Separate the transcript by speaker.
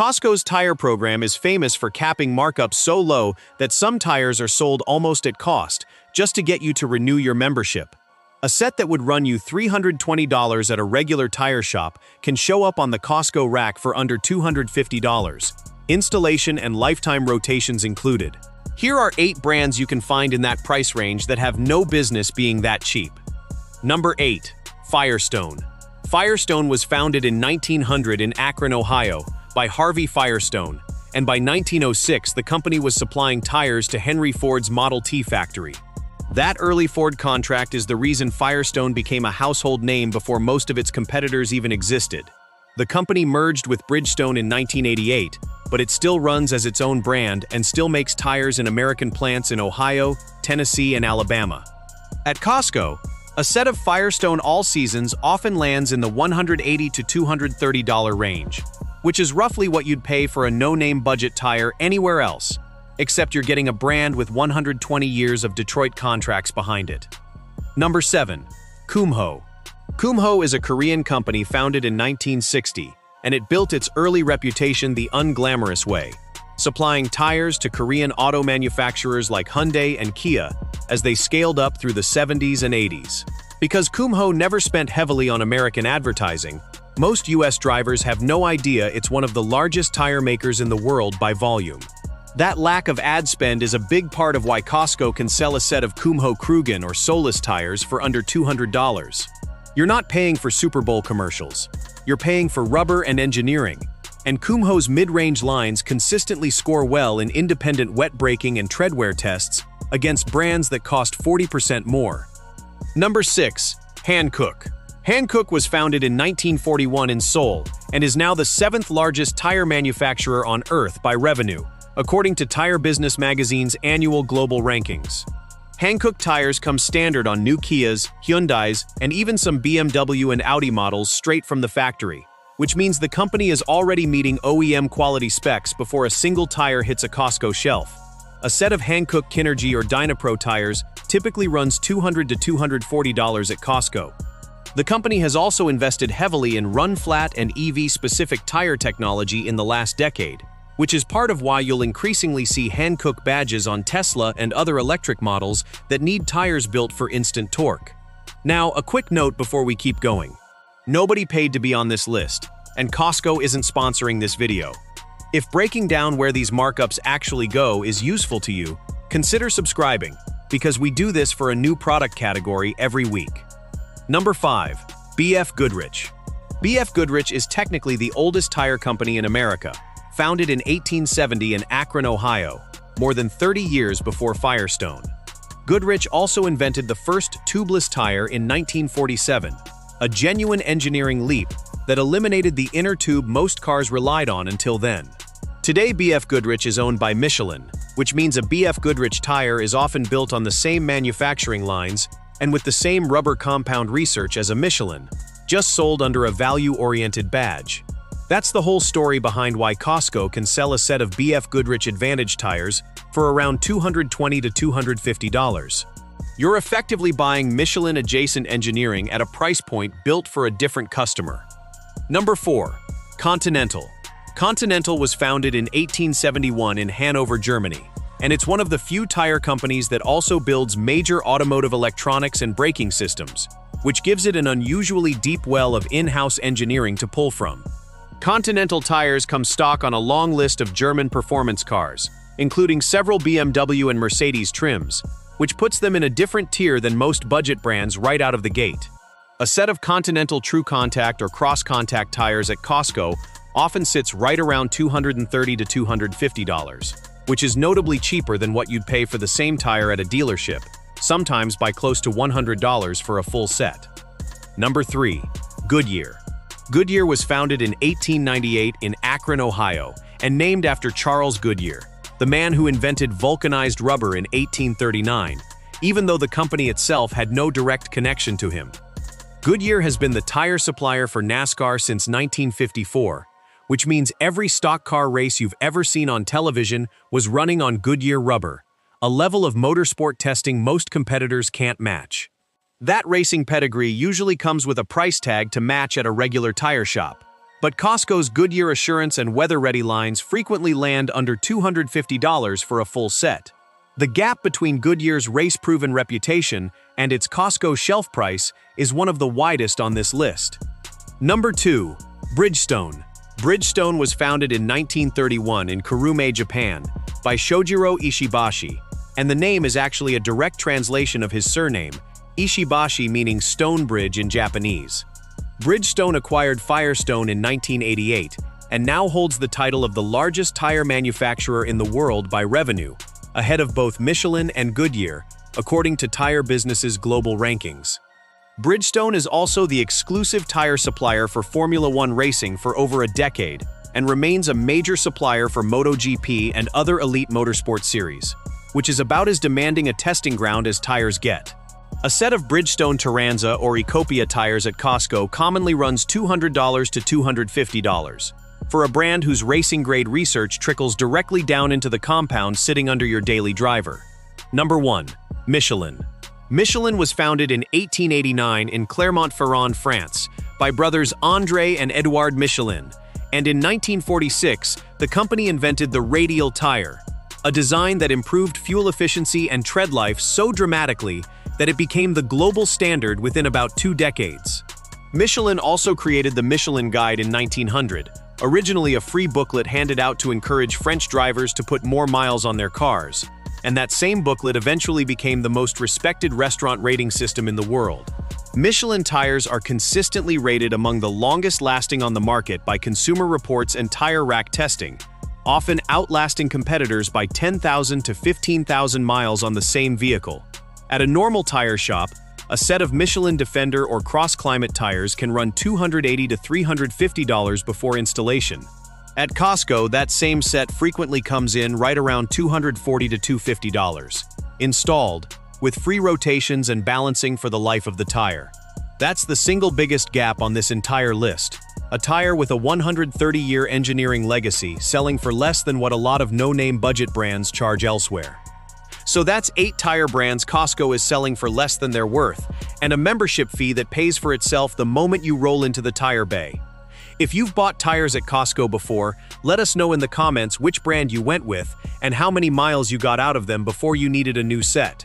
Speaker 1: Costco's tire program is famous for capping markups so low that some tires are sold almost at cost, just to get you to renew your membership. A set that would run you $320 at a regular tire shop can show up on the Costco rack for under $250. Installation and lifetime rotations included. Here are 8 brands you can find in that price range that have no business being that cheap. Number 8. Firestone. Firestone was founded in 1900 in Akron, Ohio, by Harvey Firestone, and by 1906 the company was supplying tires to Henry Ford's Model T factory. That early Ford contract is the reason Firestone became a household name before most of its competitors even existed. The company merged with Bridgestone in 1988, but it still runs as its own brand and still makes tires in American plants in Ohio, Tennessee, and Alabama. At Costco, a set of Firestone all-seasons often lands in the $180 to $230 range, which is roughly what you'd pay for a no-name budget tire anywhere else, except you're getting a brand with 120 years of Detroit contracts behind it. Number 7. Kumho. Kumho is a Korean company founded in 1960, and it built its early reputation the unglamorous way, supplying tires to Korean auto manufacturers like Hyundai and Kia as they scaled up through the 70s and 80s. Because Kumho never spent heavily on American advertising, most US drivers have no idea it's one of the largest tire makers in the world by volume. That lack of ad spend is a big part of why Costco can sell a set of Kumho Krugen or Solus tires for under $200. You're not paying for Super Bowl commercials. You're paying for rubber and engineering. And Kumho's mid-range lines consistently score well in independent wet braking and treadwear tests against brands that cost 40% more. Number 6. Hankook. Hankook was founded in 1941 in Seoul and is now the 7th largest tire manufacturer on Earth by revenue, according to Tire Business Magazine's annual global rankings. Hankook tires come standard on new Kias, Hyundais, and even some BMW and Audi models straight from the factory, which means the company is already meeting OEM quality specs before a single tire hits a Costco shelf. A set of Hankook Kinergy or Dynapro tires typically runs $200 to $240 at Costco. The company has also invested heavily in run-flat and EV-specific tire technology in the last decade, which is part of why you'll increasingly see Hankook badges on Tesla and other electric models that need tires built for instant torque. Now, a quick note before we keep going. Nobody paid to be on this list, and Costco isn't sponsoring this video. If breaking down where these markups actually go is useful to you, consider subscribing, because we do this for a new product category every week. Number 5. BFGoodrich. BFGoodrich is technically the oldest tire company in America, founded in 1870 in Akron, Ohio, more than 30 years before Firestone. Goodrich also invented the first tubeless tire in 1947, a genuine engineering leap that eliminated the inner tube most cars relied on until then. Today, BFGoodrich is owned by Michelin, which means a BFGoodrich tire is often built on the same manufacturing lines and with the same rubber compound research as a Michelin, just sold under a value-oriented badge. That's the whole story behind why Costco can sell a set of BFGoodrich Advantage tires for around $220 to $250. You're effectively buying Michelin-adjacent engineering at a price point built for a different customer. Number 4. Continental. Continental was founded in 1871 in Hanover, Germany, and it's one of the few tire companies that also builds major automotive electronics and braking systems, which gives it an unusually deep well of in-house engineering to pull from. Continental tires come stock on a long list of German performance cars, including several BMW and Mercedes trims, which puts them in a different tier than most budget brands right out of the gate. A set of Continental True Contact or Cross Contact tires at Costco often sits right around $230 to $250, which is notably cheaper than what you'd pay for the same tire at a dealership, sometimes by close to $100 for a full set. Number 3. Goodyear. Goodyear was founded in 1898 in Akron, Ohio, and named after Charles Goodyear, the man who invented vulcanized rubber in 1839, even though the company itself had no direct connection to him. Goodyear has been the tire supplier for NASCAR since 1954, which means every stock car race you've ever seen on television was running on Goodyear rubber, a level of motorsport testing most competitors can't match. That racing pedigree usually comes with a price tag to match at a regular tire shop. But Costco's Goodyear Assurance and weather-ready lines frequently land under $250 for a full set. The gap between Goodyear's race-proven reputation and its Costco shelf price is one of the widest on this list. Number 2. Bridgestone. Bridgestone was founded in 1931 in Kurume, Japan, by Shojiro Ishibashi, and the name is actually a direct translation of his surname, Ishibashi meaning stone bridge in Japanese. Bridgestone acquired Firestone in 1988 and now holds the title of the largest tire manufacturer in the world by revenue, ahead of both Michelin and Goodyear, according to Tire Business's global rankings. Bridgestone is also the exclusive tire supplier for Formula One racing for over a decade and remains a major supplier for MotoGP and other elite motorsport series, which is about as demanding a testing ground as tires get. A set of Bridgestone Turanza or Ecopia tires at Costco commonly runs $200 to $250, for a brand whose racing-grade research trickles directly down into the compound sitting under your daily driver. Number 1. Michelin. Michelin was founded in 1889 in Clermont-Ferrand, France, by brothers André and Édouard Michelin, and in 1946, the company invented the radial tire, a design that improved fuel efficiency and tread life so dramatically that it became the global standard within about 2 decades. Michelin also created the Michelin Guide in 1900, originally a free booklet handed out to encourage French drivers to put more miles on their cars, and that same booklet eventually became the most respected restaurant rating system in the world. Michelin tires are consistently rated among the longest lasting on the market by Consumer Reports and tire rack testing, often outlasting competitors by 10,000 to 15,000 miles on the same vehicle. At a normal tire shop, a set of Michelin Defender or Cross-Climate tires can run $280 to $350 before installation. At Costco, that same set frequently comes in right around $240 to $250, installed, with free rotations and balancing for the life of the tire. That's the single biggest gap on this entire list. A tire with a 130-year engineering legacy selling for less than what a lot of no-name budget brands charge elsewhere. So that's 8 tire brands Costco is selling for less than they're worth, and a membership fee that pays for itself the moment you roll into the tire bay. If you've bought tires at Costco before, let us know in the comments which brand you went with and how many miles you got out of them before you needed a new set.